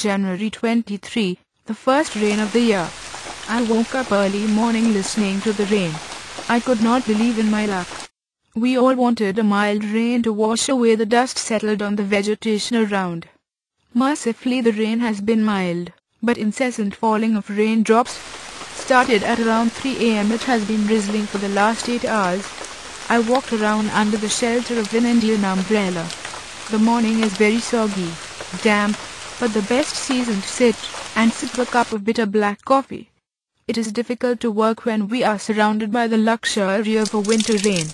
January 23, the first rain of the year. I woke up early morning listening to the rain. I could not believe in my luck. We all wanted a mild rain to wash away the dust settled on the vegetation around. Mercifully the rain has been mild, but incessant falling of raindrops started at around 3 a.m. It has been drizzling for the last 8 hours. I walked around under the shelter of an Indian umbrella. The morning is very soggy, damp, but the best season to sit and sip a cup of bitter black coffee. It is difficult to work when we are surrounded by the luxury of a winter rain.